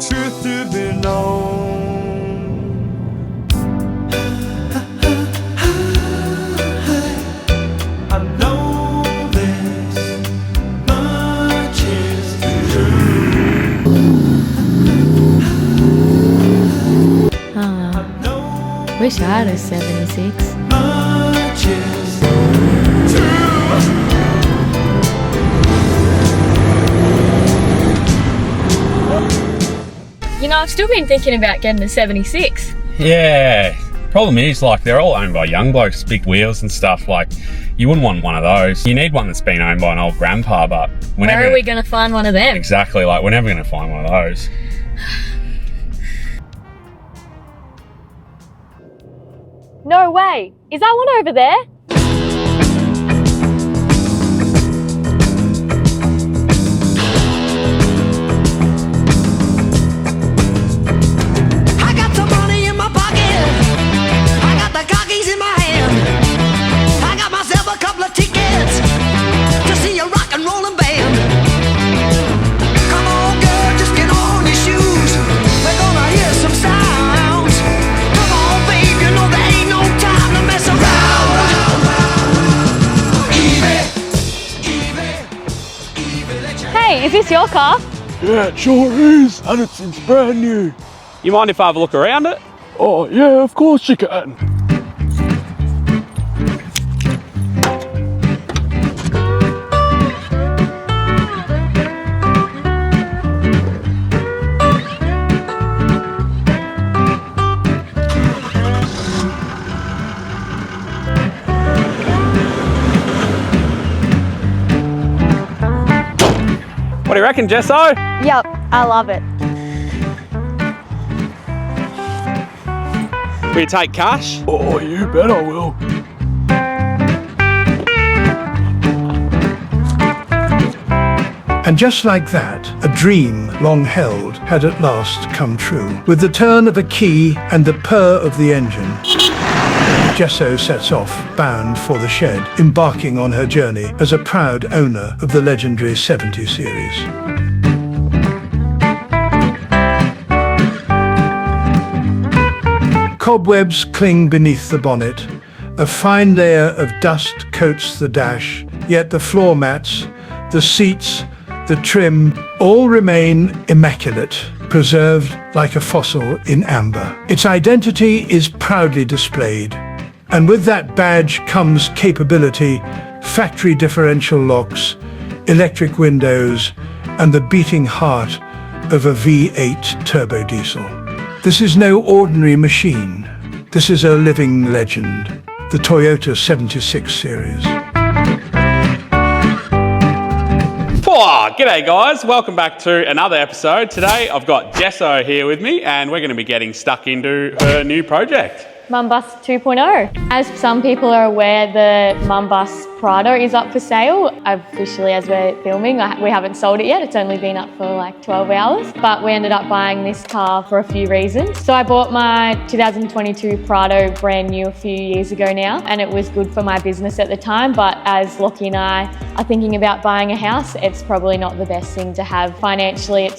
truth to be known. I know this much is true. Wish I had a 76. Much is true. You know, I've still been thinking about getting a 76. Yeah. Problem is, like, they're all owned by young blokes, big wheels and stuff. Like, you wouldn't want one of those. You need one that's been owned by an old grandpa, but Where are we going to find one of them? Exactly, like, we're never going to find one of those. No way. Is that one over there? I got some money in my pocket. I got the cockies in my hand. I got myself a couple of tickets to see a rock and rollin' band. Come on, girl, just get on your shoes. We're gonna hear some sounds. Come on, babe, you know there ain't no time to mess around. Hey, is this your car? Yeah, it sure is, and it's brand new. You mind if I have a look around it? Oh, yeah, of course you can. What do you reckon, Jesso? Yep, I love it. Will you take cash? Oh, you bet I will. And just like that, a dream long held had at last come true. With the turn of a key and the purr of the engine, Jesso sets off, bound for the shed, embarking on her journey as a proud owner of the legendary 70 series. Cobwebs cling beneath the bonnet. A fine layer of dust coats the dash, yet the floor mats, the seats, the trim, all remain immaculate, preserved like a fossil in amber. Its identity is proudly displayed, and with that badge comes capability, factory differential locks, electric windows, and the beating heart of a V8 turbo diesel. This is no ordinary machine. This is a living legend, the Toyota 76 series. Oh, g'day guys, welcome back to another episode. Today I've got Jesso here with me and we're going to be getting stuck into her new project. Mambus 2.0. As some people are aware, the Mambus Prado is up for sale. Officially, as we're filming, we haven't sold it yet. It's only been up for like 12 hours, but we ended up buying this car for a few reasons. So I bought my 2022 Prado brand new a few years ago now, and it was good for my business at the time. But as Lockie and I are thinking about buying a house, it's probably not the best thing to have financially.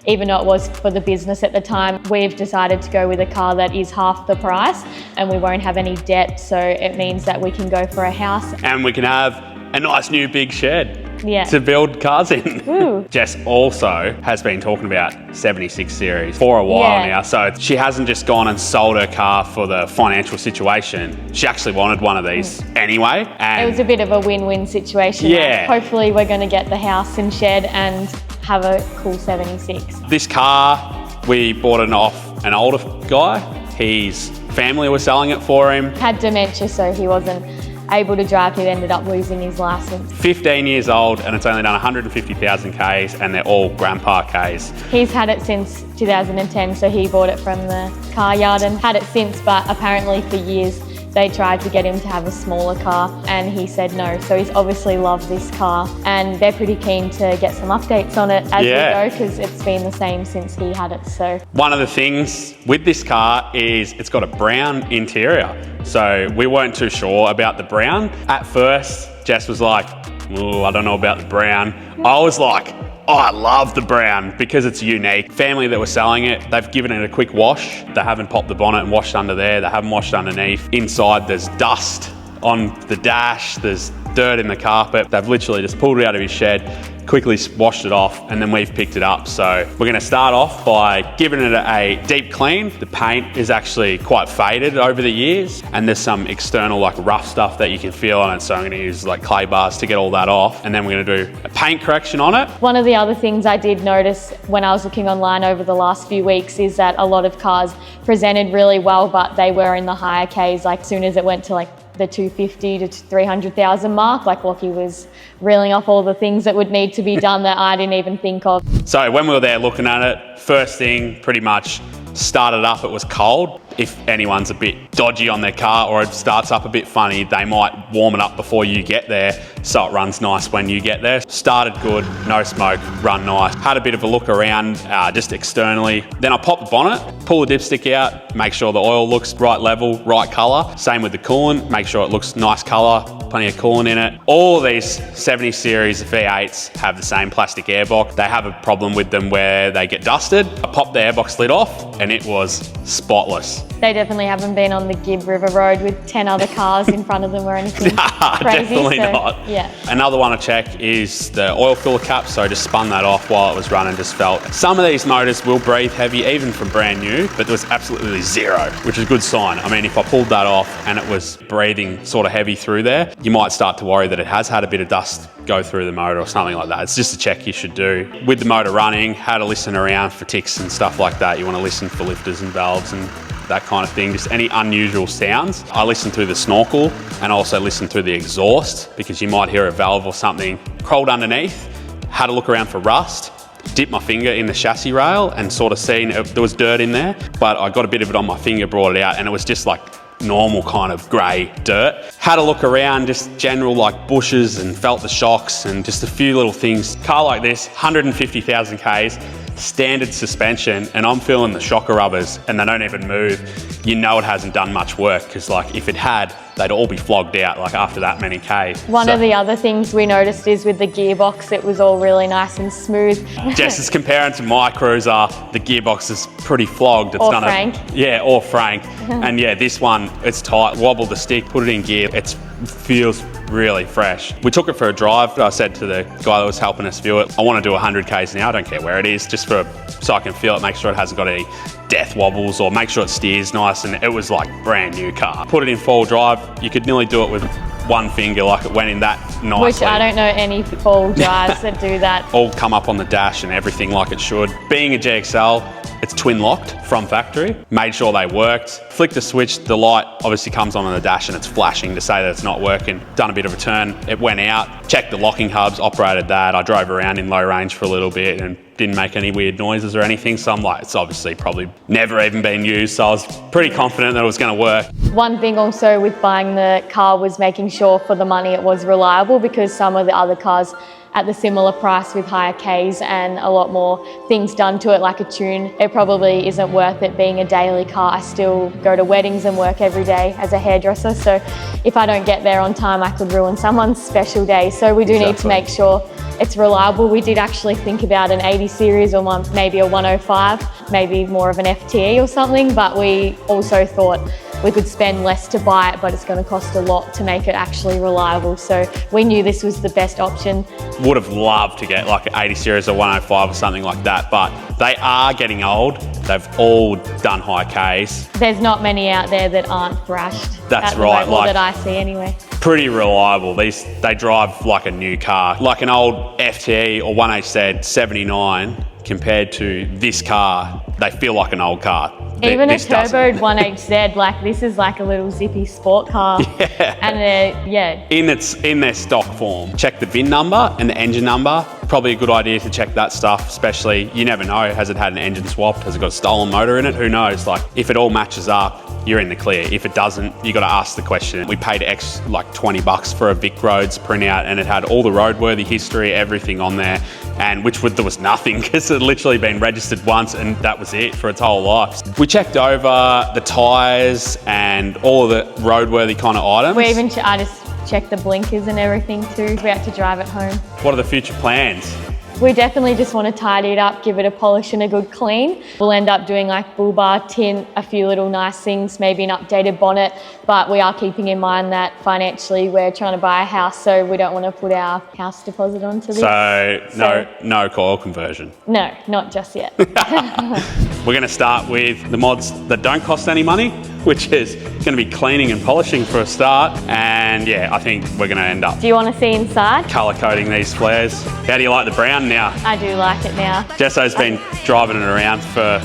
Even though it was for the business at the time, we've decided to go with a car that is half the price and we won't have any debt, so it means that we can go for a house. And we can have a nice new big shed to build cars in. Ooh. Jess also has been talking about 76 series for a while now, so she hasn't just gone and sold her car for the financial situation. She actually wanted one of these anyway. And it was a bit of a win-win situation. Yeah. Hopefully we're going to get the house and shed and have a cool 76. This car, we bought it off an older guy. His family was selling it for him. Had dementia, so he wasn't able to drive. He ended up losing his license. 15 years old and it's only done 150,000 Ks and they're all grandpa Ks. He's had it since 2010, so he bought it from the car yard and had it since, but apparently for years they tried to get him to have a smaller car and he said no. So he's obviously loved this car and they're pretty keen to get some updates on it as we go, because it's been the same since he had it. So one of the things with this car is it's got a brown interior. So we weren't too sure about the brown. At first, Jess was like, oh, I don't know about the brown. I was like, Oh, I love the brown because it's unique. Family that were selling it, they've given it a quick wash. They haven't popped the bonnet and washed under there. They haven't washed underneath. Inside there's dust on the dash. There's dirt in the carpet. They've literally just pulled it out of his shed, quickly washed it off, and then we've picked it up. So we're gonna start off by giving it a deep clean. The paint is actually quite faded over the years, and there's some external like rough stuff that you can feel on it. So I'm gonna use like clay bars to get all that off, and then we're gonna do a paint correction on it. One of the other things I did notice when I was looking online over the last few weeks is that a lot of cars presented really well, but they were in the higher Ks. Like as soon as it went to like the 250 to 300,000 mark, like Lockie was reeling off all the things that would need to be done that I didn't even think of. So when we were there looking at it, first thing pretty much started up, it was cold. If anyone's a bit dodgy on their car or it starts up a bit funny, they might warm it up before you get there so it runs nice when you get there. Started good, no smoke, run nice. Had a bit of a look around just externally. Then I popped the bonnet, pull the dipstick out, make sure the oil looks right level, right colour. Same with the coolant, make sure it looks nice colour, plenty of coolant in it. All of these 70 series V8s have the same plastic airbox. They have a problem with them where they get dusted. I popped the airbox lid off and it was spotless. They definitely haven't been on the Gibb River Road with 10 other cars in front of them or anything crazy. Definitely not. Yeah. Another one to check is the oil filler cap. So I just spun that off while it was running, just felt. Some of these motors will breathe heavy, even from brand new, but there was absolutely zero, which is a good sign. I mean, if I pulled that off and it was breathing sort of heavy through there, you might start to worry that it has had a bit of dust go through the motor or something like that. It's just a check you should do. With the motor running, how to listen around for ticks and stuff like that. You want to listen for lifters and valves and that kind of thing, just any unusual sounds. I listen through the snorkel and also listen through the exhaust because you might hear a valve or something crawled underneath. Had a look around for rust, dipped my finger in the chassis rail and sort of seen if there was dirt in there, but I got a bit of it on my finger, brought it out, and it was just like normal kind of grey dirt. Had a look around, just general like bushes, and felt the shocks and just a few little things. Car like this, 150,000 Ks, standard suspension, and I'm feeling the shocker rubbers and they don't even move. You know it hasn't done much work because like if it had, they'd all be flogged out like after that many Ks. One of the other things we noticed is with the gearbox, it was all really nice and smooth. Just as comparing to my Cruiser, the gearbox is pretty flogged. It's or done Frank. Yeah, or Frank. And yeah, this one, it's tight. Wobble the stick, put it in gear. It feels really fresh. We took it for a drive. I said to the guy that was helping us view it, I want to do 100 Ks now. I don't care where it is, just so I can feel it, make sure it hasn't got any death wobbles or make sure it steers nice. And it was like brand new car. Put it in 4-wheel drive. You could nearly do it with one finger, like it went in that nicely. Which I don't know any four-wheel drives that do that. All come up on the dash and everything like it should. Being a GXL, it's twin locked from factory. Made sure they worked. Flicked the switch, the light obviously comes on the dash and it's flashing to say that it's not working. Done a bit of a turn, it went out. Checked the locking hubs, operated that. I drove around in low range for a little bit and didn't make any weird noises or anything. So I'm like, it's obviously probably never even been used. So I was pretty confident that it was gonna work. One thing also with buying the car was making sure for the money it was reliable, because some of the other cars at the similar price with higher Ks and a lot more things done to it, like a tune, it probably isn't worth it being a daily car. I still go to weddings and work every day as a hairdresser, so if I don't get there on time, I could ruin someone's special day. So we do need to make sure it's reliable. We did actually think about an 80 series or maybe a 105, maybe more of an FTE or something, but we also thought we could spend less to buy it, but it's going to cost a lot to make it actually reliable. So we knew this was the best option. Would have loved to get like an 80 series or 105 or something like that, but they are getting old. They've all done high Ks. There's not many out there that aren't thrashed. That's right. Or that I see anyway. Pretty reliable. They drive like a new car. Like an old FTE or 1HZ 79 compared to this car, they feel like an old car. Even a turboed 1HZ, like this is like a little zippy sport car. Yeah. And yeah. In their stock form. Check the VIN number and the engine number. Probably a good idea to check that stuff, especially, you never know, has it had an engine swap? Has it got a stolen motor in it? Who knows? Like, if it all matches up, you're in the clear. If it doesn't, you got to ask the question. We paid like $20 for a Vic Roads printout, and it had all the roadworthy history, everything on there, and there was nothing because it had literally been registered once and that was it for its whole life. We checked over the tyres and all of the roadworthy kind of items. I just checked the blinkers and everything too. We had to drive it home. What are the future plans? We definitely just want to tidy it up, give it a polish and a good clean. We'll end up doing like bull bar, tint, a few little nice things, maybe an updated bonnet, but we are keeping in mind that financially we're trying to buy a house, so we don't want to put our house deposit onto this. So no coil conversion. No, not just yet. We're going to start with the mods that don't cost any money, which is going to be cleaning and polishing for a start. And yeah, I think we're going to end up Do you want to see inside? colour coding these flares. How do you like the brown now? I do like it now. Jesso's been driving it around for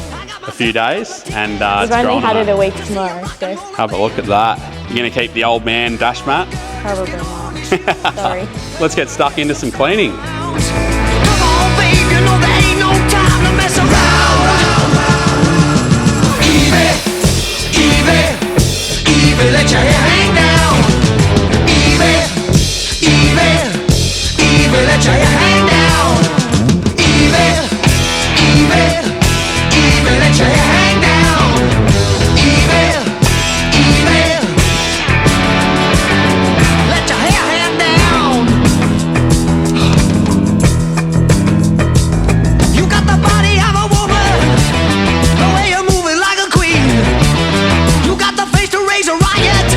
a few days and We've it's only growing had on it a week tomorrow, so Have a look at that. You're going to keep the old man dash mat? probably not. Sorry. Let's get stuck into some cleaning. Come on, babe, you know there ain't no time to mess around. Evie, let your hair hang down. Evie, let your hair hang down. Evie, let your hair hang down. Evie, let your hair hang down. You got the body of a woman, the way you're moving like a queen. You got the face to raise a riot,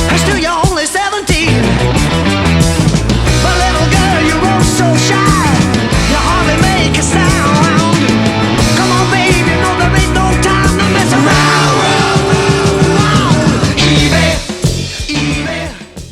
and still you're only 17. But little girl, you're oh so shy, you hardly make a sound. Come on, babe, you know there ain't no time to mess around. Evie.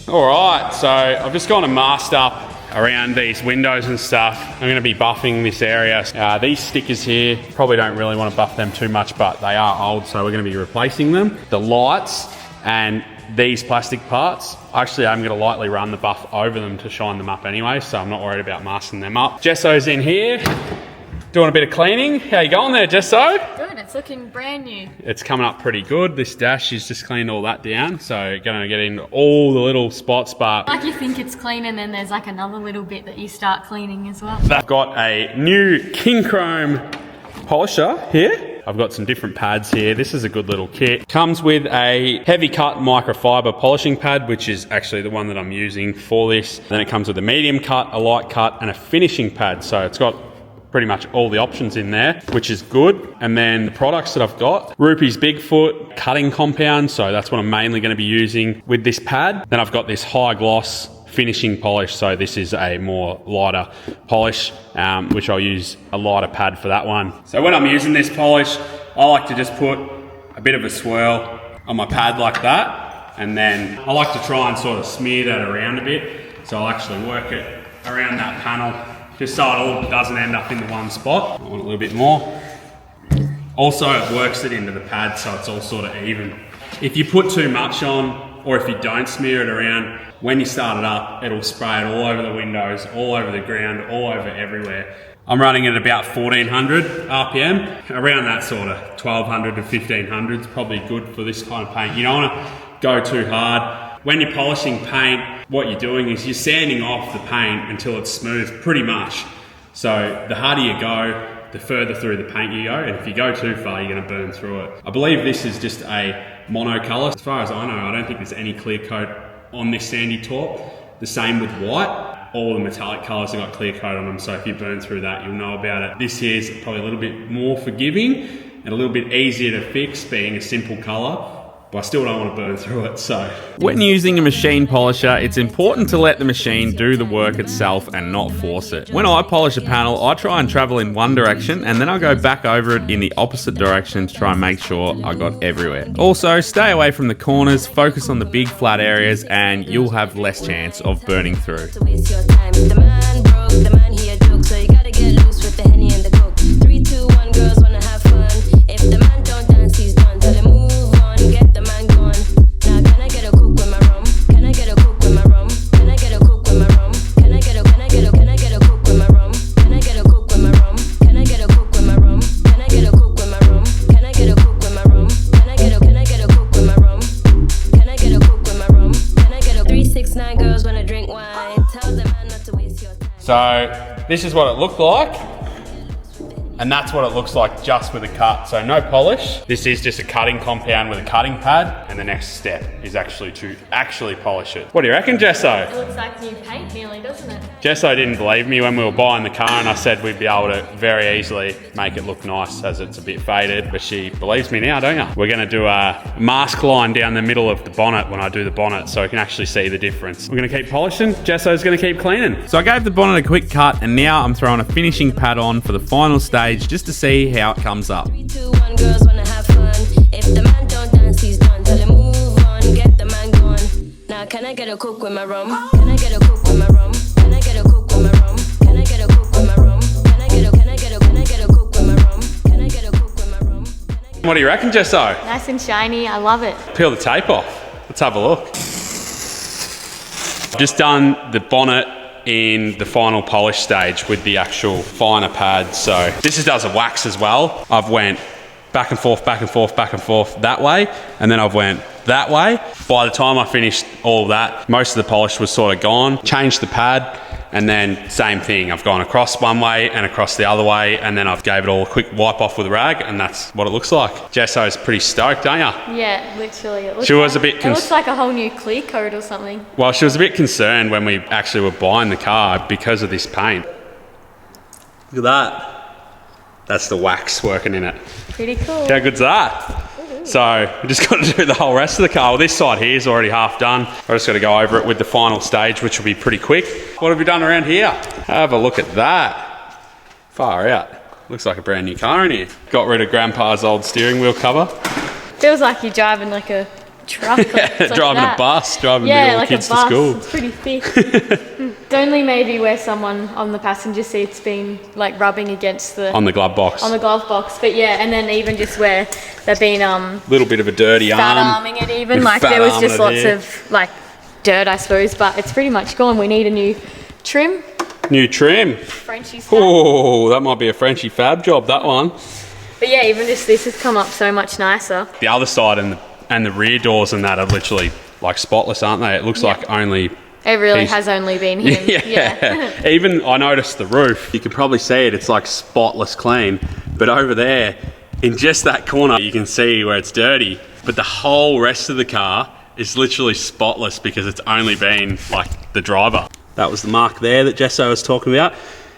All right, so I've just gone and masked up around these windows and stuff. I'm going to be buffing this area. These stickers here, probably don't really want to buff them too much, but they are old, so we're going to be replacing them. The lights and these plastic parts, actually I'm going to lightly run the buff over them to shine them up anyway, so I'm not worried about masking them up. Jesso's in here, doing a bit of cleaning. How you going there, Jesso? Good, it's looking brand new. It's coming up pretty good. This dash, she's just cleaned all that down, so going to get in all the little spots, but Like you think it's clean and then there's like another little bit that you start cleaning as well. I've got a new Kincrome polisher here. I've got some different pads here. This is a good little kit. Comes with a heavy cut microfiber polishing pad, which is actually the one that I'm using for this. Then it comes with a medium cut, a light cut, and a finishing pad. So it's got pretty much all the options in there, which is good. And then the products that I've got, Rupee's Bigfoot cutting compound. So that's what I'm mainly going to be using with this pad. Then I've got this high gloss finishing polish, so this is a more lighter polish, which I'll use a lighter pad for that one. So when I'm using this polish, I like to just put a bit of a swirl on my pad like that, and then I like to try and sort of smear that around a bit, so I'll actually work it around that panel just so it all doesn't end up in the one spot. I want a little bit more. Also, it works it into the pad so it's all sort of even. If you put too much on, or if you don't smear it around, when you start it up, it'll spray it all over the windows, all over the ground, all over everywhere. I'm running it at about 1400 RPM, around that sort of 1200 to 1500 is probably good for this kind of paint. You don't want to go too hard. When you're polishing paint, what you're doing is you're sanding off the paint until it's smooth, pretty much. So the harder you go, the further through the paint you go, and if you go too far, you're going to burn through it. I believe this is just a mono colour. As far as I know, I don't think there's any clear coat on this sandy taupe. The same with white. All the metallic colours have got clear coat on them, so if you burn through that, you'll know about it. This here is probably a little bit more forgiving and a little bit easier to fix, being a simple colour, but I still don't want to burn through it, so. When using a machine polisher, it's important to let the machine do the work itself and not force it. When I polish a panel, I try and travel in one direction and then I go back over it in the opposite direction to try and make sure I got everywhere. Also, stay away from the corners, focus on the big flat areas, and you'll have less chance of burning through. To waste your time. The man broke, the man he a joke, so you gotta get loose with the Henny and the Coke. 3, 2, 1, girls wanna have fun. If the man don't dance, he's done. Tell him move on, get the man gone. Now can I get a coke with my rum? Can I get a coke with my rum? Can I get a coke with my rum? Can I get a coke with my rum? Can I get a coke with my rum? Can I get a coke with my rum? Can I get a coke with my rum? Can I get a coke with my rum? Can I get a coke with my rum? Can I get a coke with my rum? Can I get a 3, 6, 9 girls wanna drink wine? Tell the man not to waste your time. So this is what it looked like. And that's what it looks like just with a cut. So no polish. This is just a cutting compound with a cutting pad. And the next step is actually to polish it. What do you reckon, Jesso? It looks like new paint nearly, doesn't it? Jesso didn't believe me when we were buying the car and I said we'd be able to very easily make it look nice as it's a bit faded, but she believes me now, don't you? We're gonna do a mask line down the middle of the bonnet when I do the bonnet so you can actually see the difference. We're gonna keep polishing, Jesso's gonna keep cleaning. So I gave the bonnet a quick cut and now I'm throwing a finishing pad on for the final stage just to see how it comes up. 3, 2, 1, girls wanna have fun. If the man don't dance, he's done. Tell him move on, get the man gone. Now can I get a coke with my rum? Can I get a coke with my rum? Can I get a coke with my rum? Can I get a coke with my rum? Can I get a coke with my rum? Can I get a coke with my rum? What do you reckon, Jesso? Nice and shiny, I love it. Peel the tape off. Let's have a look. Just done the bonnet in the final polish stage with the actual finer pad. So this does a wax as well. I've went back and forth, back and forth, back and forth that way, and then I've went that way. By the time I finished all of that, most of the polish was sort of gone. Changed the pad, and then same thing. I've gone across one way and across the other way, and then I've gave it all a quick wipe off with a rag, and that's what it looks like. Jesso's pretty stoked, don't you? Yeah, literally. It looks She was a bit it looks like a whole new clear coat or something. Well, she was a bit concerned when we actually were buying the car because of this paint. Look at that. That's the wax working in it. Pretty cool. How good's that? So we just got to do the whole rest of the car. Well, this side here is already half done. I just got to go over it with the final stage, which will be pretty quick. What have we done around here? Have a look at that. Far out. Looks like a brand new car in here. Got rid of Grandpa's old steering wheel cover. Feels like you're driving like a truck. Or something Driving like a bus, driving yeah, all like the kids a bus. to school. It's pretty thick. It's only maybe where someone on the passenger seat's been like rubbing against the On the glove box. on the glove box, but yeah, and then even just where they've been Little bit of a dirty fat arm. arming it, even Bit like fat there was arming just it lots there. of like dirt, I suppose, but it's pretty much gone. We need a new trim, New trim. Frenchie style. Oh, that might be a Frenchie fab job, that one. But yeah, even just this has come up so much nicer. The other side and the rear doors and that are literally like spotless, aren't they? It looks like only... It really He's- has only been him. Yeah. Even I noticed the roof. You can probably see it. It's like spotless clean. But over there, in just that corner, you can see where it's dirty. But the whole rest of the car is literally spotless because it's only been like the driver. That was the mark there that Jesso was talking about.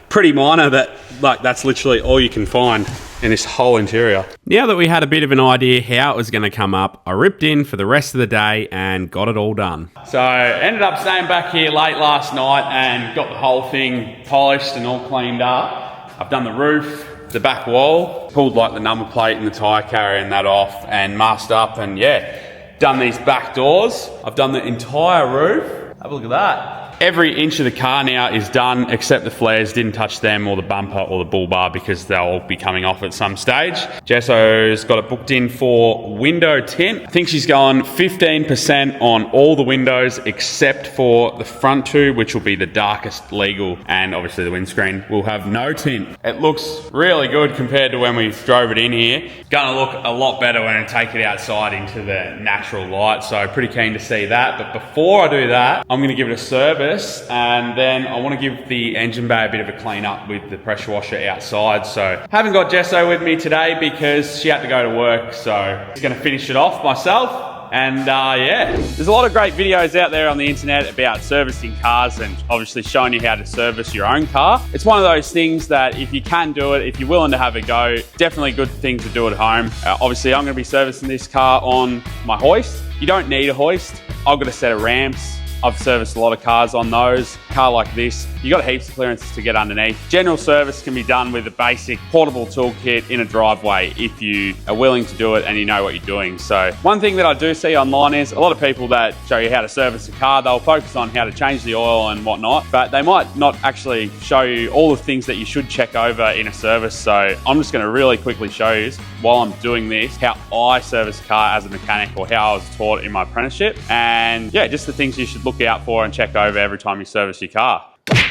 Pretty minor, that like that's literally all you can find in this whole interior. Now that we had a bit of an idea how it was going to come up, I ripped in for the rest of the day and got it all done. So ended up staying back here late last night and got the whole thing polished and all cleaned up. I've done the roof, the back wall, pulled like the number plate and the tyre carrier and that off and masked up, and yeah, done these back doors. I've done the entire roof. Have a look at that. Every inch of the car now is done except the flares. Didn't touch them or the bumper or the bull bar because they'll all be coming off at some stage. Jesso's got it booked in for window tint. I think she's going 15% on all the windows except for the front two, which will be the darkest legal, and obviously the windscreen will have no tint. It looks really good compared to when we drove it in here. Gonna look a lot better when I take it outside into the natural light, so pretty keen to see that. But before I do that, I'm gonna give it a service, and then I want to give the engine bay a bit of a clean up with the pressure washer outside. So haven't got Jesso with me today because she had to go to work, so I'm going to finish it off myself. And yeah, there's a lot of great videos out there on the internet about servicing cars and obviously showing you how to service your own car. It's one of those things that if you can do it, if you're willing to have a go, definitely a good thing to do at home. Obviously I'm going to be servicing this car on my hoist. You don't need a hoist. I've got a set of ramps. I've serviced a lot of cars on those. A car like this, you got heaps of clearances to get underneath. General service can be done with a basic portable toolkit in a driveway if you are willing to do it and you know what you're doing. So one thing that I do see online is a lot of people that show you how to service a car, they'll focus on how to change the oil and whatnot, but they might not actually show you all the things that you should check over in a service. So I'm just going to really quickly show you while I'm doing this how I service a car as a mechanic, or how I was taught in my apprenticeship, and yeah, just the things you should look out for and check over every time you service your car.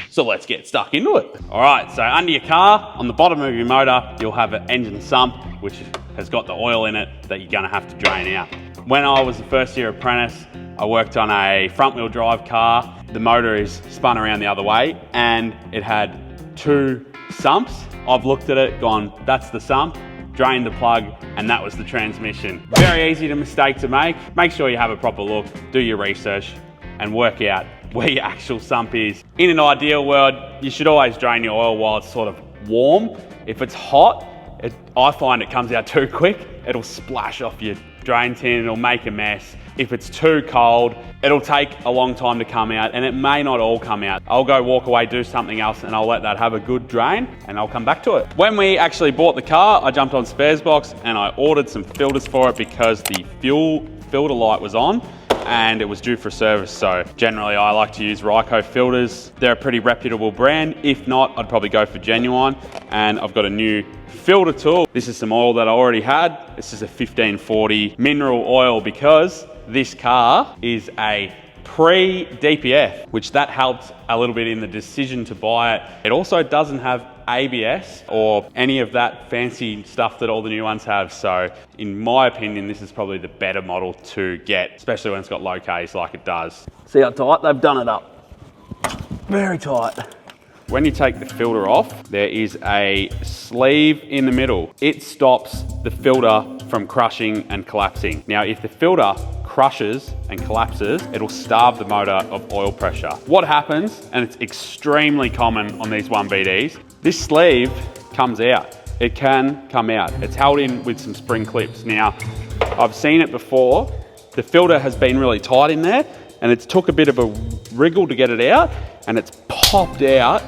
So let's get stuck into it. All right, so under your car, on the bottom of your motor, you'll have an engine sump, which has got the oil in it that you're gonna have to drain out. When I was a first year apprentice, I worked on a front wheel drive car. The motor is spun around the other way, and it had 2 sumps. I've looked at it, gone, that's the sump, drained the plug, and that was the transmission. Very easy mistake to make. Make sure you have a proper look, do your research, and work out where your actual sump is. In an ideal world, you should always drain your oil while it's sort of warm. If it's hot, I find it comes out too quick. It'll splash off your drain tin, it'll make a mess. If it's too cold, it'll take a long time to come out, and it may not all come out. I'll go walk away, do something else, and I'll let that have a good drain, and I'll come back to it. When we actually bought the car, I jumped on Spares Box and I ordered some filters for it because the fuel filter light was on and it was due for service. So generally I like to use Ryco filters. They're a pretty reputable brand. If not, I'd probably go for Genuine, and I've got a new filter tool. This is some oil that I already had. This is a 1540 mineral oil because this car is a pre-DPF, which that helped a little bit in the decision to buy it. It also doesn't have ABS or any of that fancy stuff that all the new ones have. So in my opinion, this is probably the better model to get, especially when it's got low Ks like it does. See how tight they've done it up? Very tight. When you take the filter off, there is a sleeve in the middle. It stops the filter from crushing and collapsing. Now, if the filter crushes and collapses, it'll starve the motor of oil pressure. What happens, and it's extremely common on these 1BDs, this sleeve comes out. It can come out. It's held in with some spring clips. Now, I've seen it before. The filter has been really tight in there, and it's took a bit of a wriggle to get it out, and it's popped out,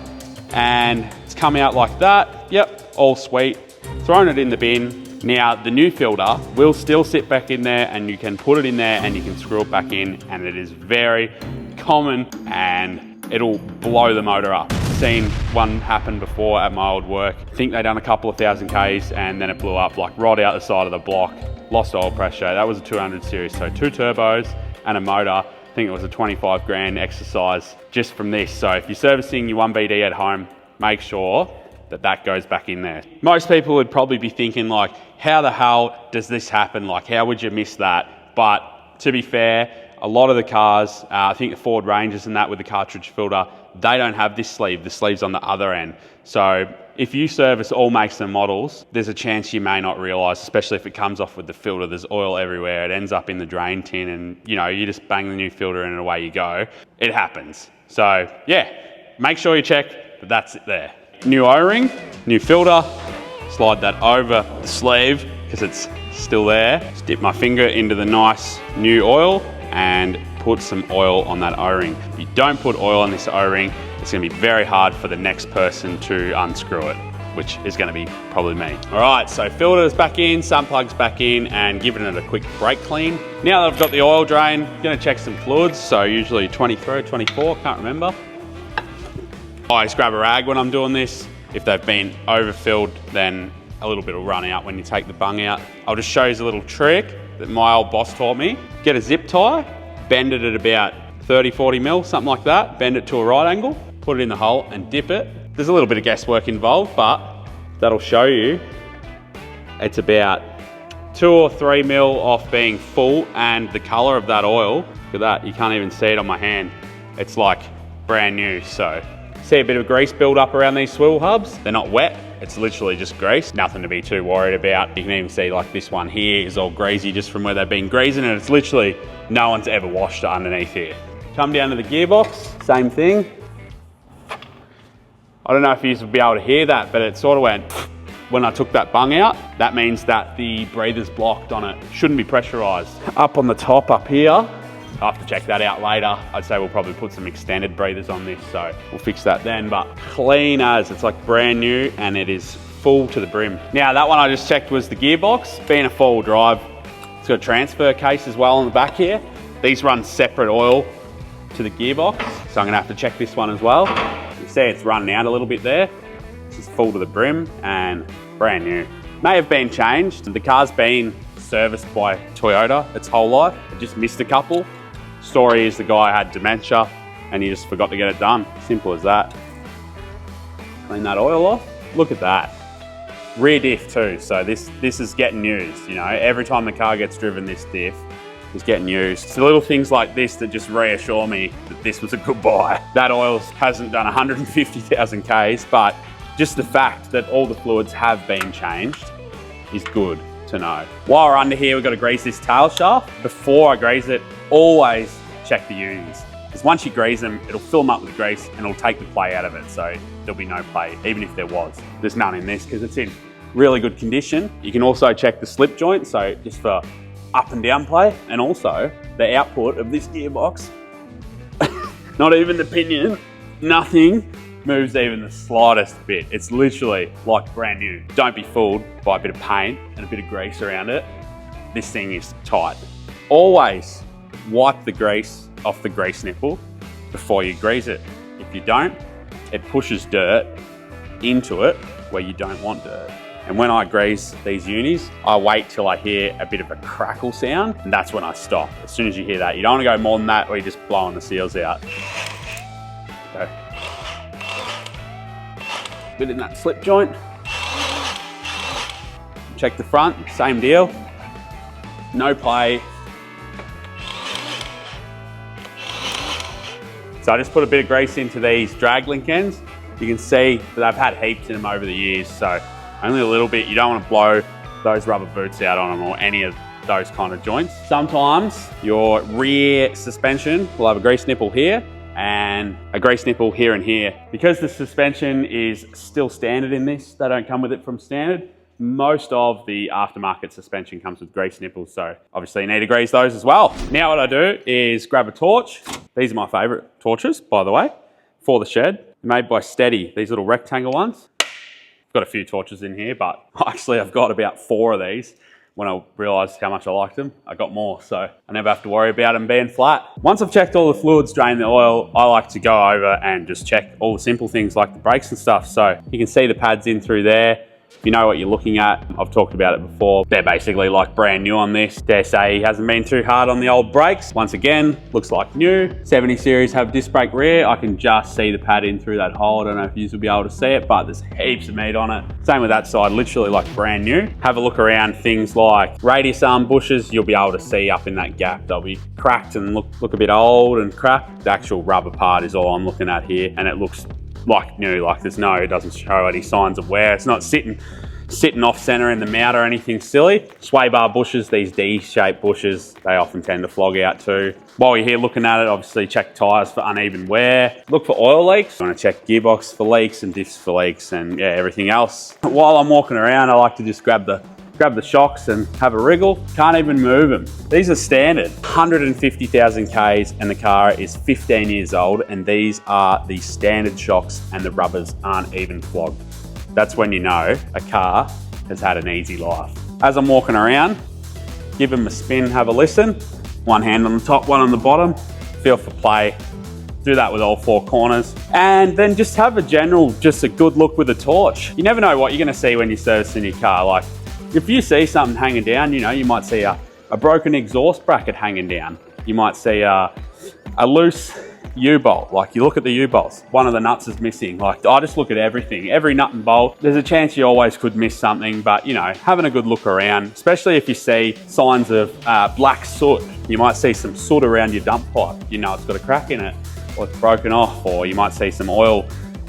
and it's come out like that. Yep, all sweet. Thrown it in the bin. Now, the new filter will still sit back in there, and you can put it in there and you can screw it back in, and it is very common and it'll blow the motor up. Seen one happen before at my old work. I think they done a couple of thousand Ks and then it blew up like right out the side of the block. Lost oil pressure. That was a 200 series, so 2 turbos and a motor. I think it was a 25 grand exercise just from this. So if you're servicing your 1BD at home, make sure that goes back in there. Most people would probably be thinking like, how the hell does this happen? Like, how would you miss that? But to be fair, a lot of the cars, I think the Ford Rangers and that with the cartridge filter, they don't have this sleeve. The sleeve's on the other end. So if you service all makes and models, there's a chance you may not realise, especially if it comes off with the filter, there's oil everywhere. It ends up in the drain tin and you just bang the new filter in and away you go. It happens. So yeah, make sure you check that that's it there. New O-ring, new filter, slide that over the sleeve because it's still there. Just dip my finger into the nice new oil and put some oil on that O-ring. If you don't put oil on this O-ring, it's going to be very hard for the next person to unscrew it, which is going to be probably me. All right, so filter's back in, sump plug's back in, and giving it a quick brake clean. Now that I've got the oil drain, I'm going to check some fluids, so usually 23 or 24, can't remember. I just grab a rag when I'm doing this. If they've been overfilled, then a little bit will run out when you take the bung out. I'll just show you a little trick that my old boss taught me. Get a zip tie, bend it at about 30, 40 mil, something like that. Bend it to a right angle, put it in the hole and dip it. There's a little bit of guesswork involved, but that'll show you it's about 2 or 3 mil off being full, and the color of that oil, look at that, you can't even see it on my hand. It's like brand new, so. See a bit of grease build up around these swivel hubs. They're not wet, it's literally just grease. Nothing to be too worried about. You can even see like this one here is all greasy just from where they've been greasing, and it's literally no one's ever washed it underneath here. Come down to the gearbox, same thing. I don't know if you will be able to hear that, but it sort of went when I took that bung out. That means that the breather's blocked on it. Shouldn't be pressurized. Up on the top up here, I'll have to check that out later. I'd say we'll probably put some extended breathers on this, so we'll fix that then. But clean as, it's like brand new and it is full to the brim. Now that one I just checked was the gearbox. Being a four-wheel drive, it's got a transfer case as well on the back here. These run separate oil to the gearbox, so I'm gonna have to check this one as well. You see it's running out a little bit there. This is full to the brim and brand new. May have been changed. The car's been serviced by Toyota its whole life. It just missed a couple. Story is the guy had dementia and he just forgot to get it done. Simple as that. Clean that oil off. Look at that. Rear diff too, so this is getting used. Every time the car gets driven, this diff is getting used. It's the little things like this that just reassure me that this was a good buy. That oil hasn't done 150,000 Ks, but just the fact that all the fluids have been changed is good to know. While we're under here, we've got to grease this tail shaft. Before I grease it, always check the unis. Because once you grease them, it'll fill them up with grease and it'll take the play out of it. So there'll be no play, even if there was. There's none in this because it's in really good condition. You can also check the slip joint, so just for up and down play, and also the output of this gearbox. Not even the pinion, nothing moves even the slightest bit. It's literally like brand new. Don't be fooled by a bit of paint and a bit of grease around it. This thing is tight. Always wipe the grease off the grease nipple before you grease it. If you don't, it pushes dirt into it where you don't want dirt. And when I grease these unis, I wait till I hear a bit of a crackle sound, and that's when I stop. As soon as you hear that, you don't want to go more than that or you're just blowing the seals out. Go. Bit in that slip joint. Check the front, same deal. No play. So I just put a bit of grease into these drag link ends. You can see that I've had heaps in them over the years, so only a little bit. You don't want to blow those rubber boots out on them or any of those kind of joints. Sometimes your rear suspension will have a grease nipple here and a grease nipple here and here. Because the suspension is still standard in this, they don't come with it from standard. Most of the aftermarket suspension comes with grease nipples, so obviously you need to grease those as well. Now what I do is grab a torch. These are my favorite torches, by the way, for the shed. Made by Steady, these little rectangle ones. I've got a few torches in here, but actually I've got about 4 of these. When I realised how much I liked them, I got more, so I never have to worry about them being flat. Once I've checked all the fluids, drained the oil, I like to go over and just check all the simple things like the brakes and stuff. So you can see the pads in through there. If you know what you're looking at, I've talked about it before. They're basically like brand new on this. Dare say he hasn't been too hard on the old brakes. Once again, looks like new. 70 series have disc brake rear. I can just see the pad in through that hole. I don't know if you will be able to see it, but there's heaps of meat on it. Same with that side, literally like brand new. Have a look around things like radius arm bushes. You'll be able to see up in that gap. They'll be cracked and look a bit old and crap. The actual rubber part is all I'm looking at here, and it looks like new, like it doesn't show any signs of wear. It's not sitting off center in the mount or anything silly. Sway bar bushes, these D-shaped bushes, they often tend to flog out too. While you're here looking at it, obviously check tyres for uneven wear. Look for oil leaks. You want to check gearbox for leaks and diffs for leaks and yeah, everything else. While I'm walking around, I like to just grab the shocks and have a wriggle. Can't even move them. These are standard, 150,000 Ks, and the car is 15 years old, and these are the standard shocks and the rubbers aren't even flogged. That's when you know a car has had an easy life. As I'm walking around, give them a spin, have a listen. One hand on the top, one on the bottom. Feel for play. Do that with all 4 corners. And then just have a good look with a torch. You never know what you're gonna see when you're servicing your car. Like, if you see something hanging down, you might see a broken exhaust bracket hanging down. You might see a loose U-bolt. Like, you look at the U-bolts, one of the nuts is missing. Like, I just look at everything, every nut and bolt. There's a chance you always could miss something, but having a good look around, especially if you see signs of black soot. You might see some soot around your dump pipe. It's got a crack in it, or it's broken off, or you might see some oil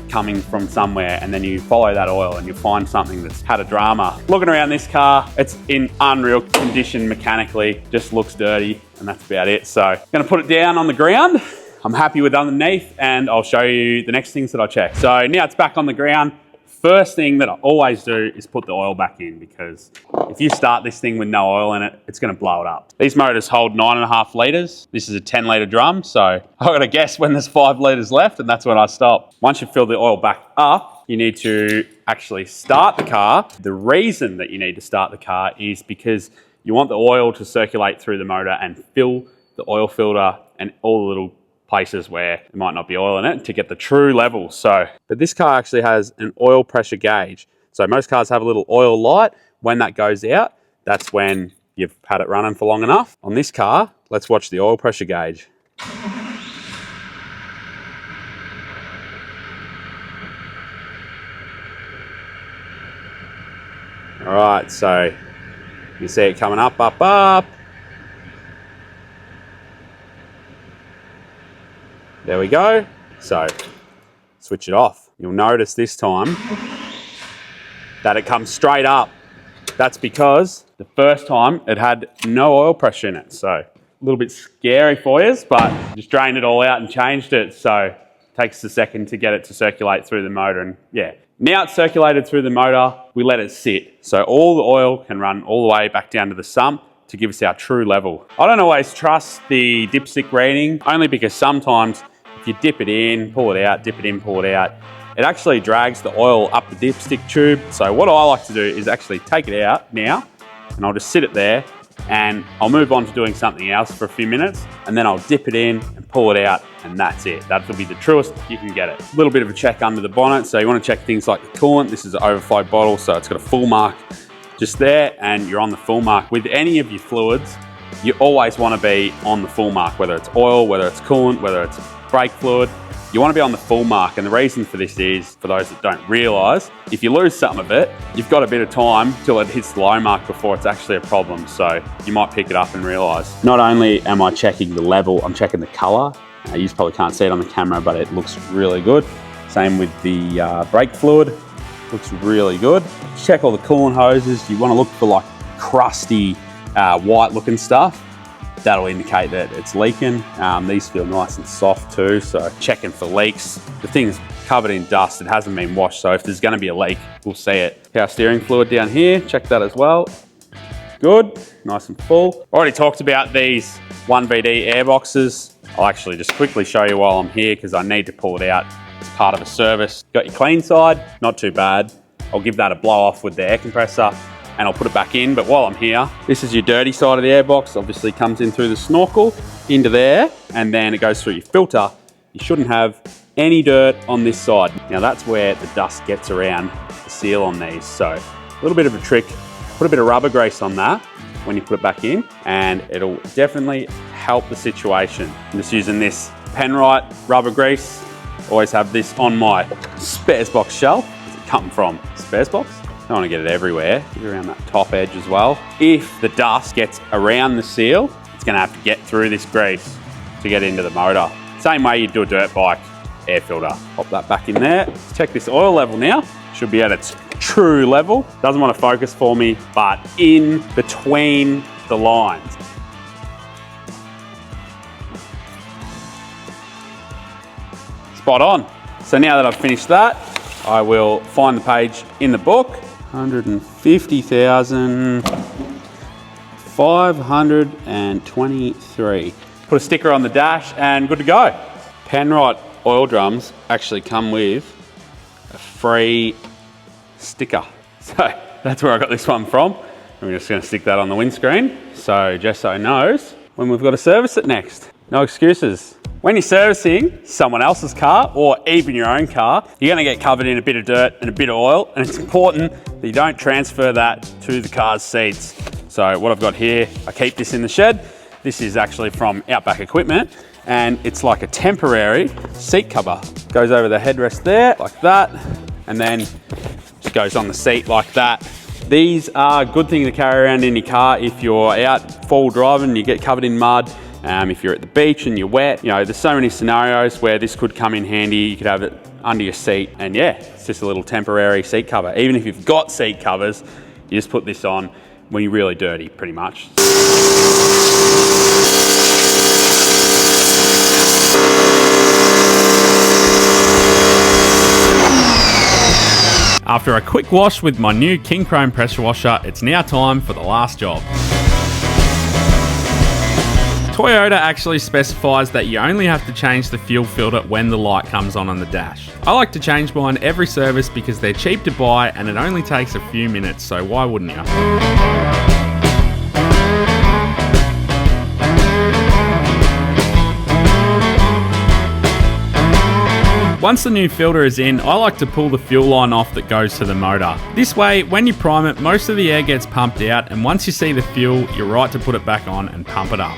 coming from somewhere, and then you follow that oil and you find something that's had a drama. Looking around this car, it's in unreal condition mechanically, just looks dirty, and that's about it. So I'm gonna put it down on the ground. I'm happy with underneath, and I'll show you the next things that I check. So now it's back on the ground. First thing that I always do is put the oil back in, because if you start this thing with no oil in it, it's gonna blow it up. These motors hold 9.5 litres. This is a 10-litre drum, so I've got to guess when there's 5 litres left, and that's when I stop. Once you fill the oil back up, you need to actually start the car. The reason that you need to start the car is because you want the oil to circulate through the motor and fill the oil filter and all the little places where there might not be oil in it to get the true level. But this car actually has an oil pressure gauge. So most cars have a little oil light. When that goes out, that's when you've had it running for long enough. On this car, let's watch the oil pressure gauge. All right, so you see it coming up, up, up. we go. So switch it off. You'll notice this time that it comes straight up. That's because the first time it had no oil pressure in it. So a little bit scary for you, but just drained it all out and changed it. So it takes a second to get it to circulate through the motor. And yeah, now it's circulated through the motor, we let it sit. So all the oil can run all the way back down to the sump to give us our true level. I don't always trust the dipstick reading, only because sometimes if you dip it in, pull it out, dip it in, pull it out, it actually drags the oil up the dipstick tube. So what I like to do is actually take it out now, and I'll just sit it there, and I'll move on to doing something else for a few minutes, and then I'll dip it in and pull it out, and that's it. That'll be the truest you can get it. A little bit of a check under the bonnet. So you want to check things like the coolant. This is an overflow bottle, so it's got a full mark just there, and you're on the full mark. With any of your fluids, you always want to be on the full mark, whether it's oil, whether it's coolant, whether it's brake fluid. You want to be on the full mark, and the reason for this is, for those that don't realise, if you lose some of it, you've got a bit of time till it hits the low mark before it's actually a problem. So you might pick it up and realise. Not only am I checking the level, I'm checking the colour. You probably can't see it on the camera, but it looks really good. Same with the brake fluid, looks really good. Check all the coolant hoses. You want to look for like crusty, white looking stuff. That'll indicate that it's leaking. These feel nice and soft too, so checking for leaks. The thing's covered in dust, it hasn't been washed, so if there's gonna be a leak, we'll see it. Power steering fluid down here, check that as well. Good, nice and full. Already talked about these 1VD air boxes. I'll actually just quickly show you while I'm here, because I need to pull it out as part of a service. Got your clean side, not too bad. I'll give that a blow off with the air compressor, and I'll put it back in. But while I'm here, this is your dirty side of the airbox. Obviously comes in through the snorkel into there, and then it goes through your filter. You shouldn't have any dirt on this side. Now that's where the dust gets around the seal on these. So a little bit of a trick, put a bit of rubber grease on that when you put it back in, and it'll definitely help the situation. I'm just using this Wright rubber grease. Always have this on my spares box shelf. Where's it come from? Spares box? Don't want to get it everywhere, get around that top edge as well. If the dust gets around the seal, it's going to have to get through this grease to get into the motor. Same way you do a dirt bike air filter. Pop that back in there. Let's check this oil level now. Should be at its true level. Doesn't want to focus for me, but in between the lines. Spot on. So now that I've finished that, I will find the page in the book. 150,523. Put a sticker on the dash and good to go. Wright oil drums actually come with a free sticker. So that's where I got this one from. I'm just going to stick that on the windscreen so Jesso knows when we've got to service it next. No excuses. When you're servicing someone else's car, or even your own car, you're gonna get covered in a bit of dirt and a bit of oil, and it's important that you don't transfer that to the car's seats. So what I've got here, I keep this in the shed. This is actually from Outback Equipment, and it's like a temporary seat cover. Goes over the headrest there, like that, and then just goes on the seat like that. These are a good thing to carry around in your car if you're out fall driving and you get covered in mud. If you're at the beach and you're wet, you know, there's so many scenarios where this could come in handy. You could have it under your seat, and yeah, it's just a little temporary seat cover. Even if you've got seat covers, you just put this on when you're really dirty, pretty much. After a quick wash with my new Kincrome pressure washer, it's now time for the last job. Toyota actually specifies that you only have to change the fuel filter when the light comes on the dash. I like to change mine every service because they're cheap to buy and it only takes a few minutes, so why wouldn't you? Once the new filter is in, I like to pull the fuel line off that goes to the motor. This way, when you prime it, most of the air gets pumped out, and once you see the fuel, you're right to put it back on and pump it up.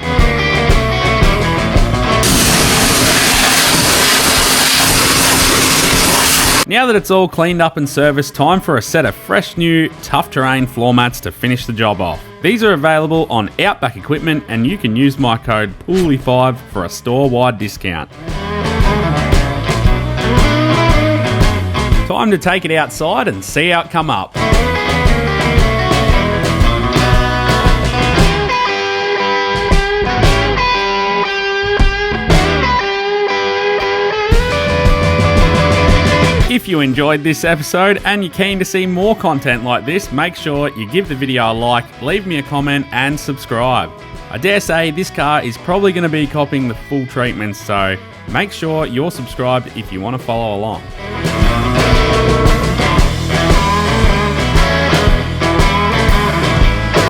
Now that it's all cleaned up and serviced, time for a set of fresh new, tough terrain floor mats to finish the job off. These are available on Outback Equipment, and you can use my code POOLY5 for a store-wide discount. Time to take it outside and see how it come up. If you enjoyed this episode and you're keen to see more content like this, make sure you give the video a like, leave me a comment and subscribe. I dare say this car is probably going to be copying the full treatment, so make sure you're subscribed if you want to follow along.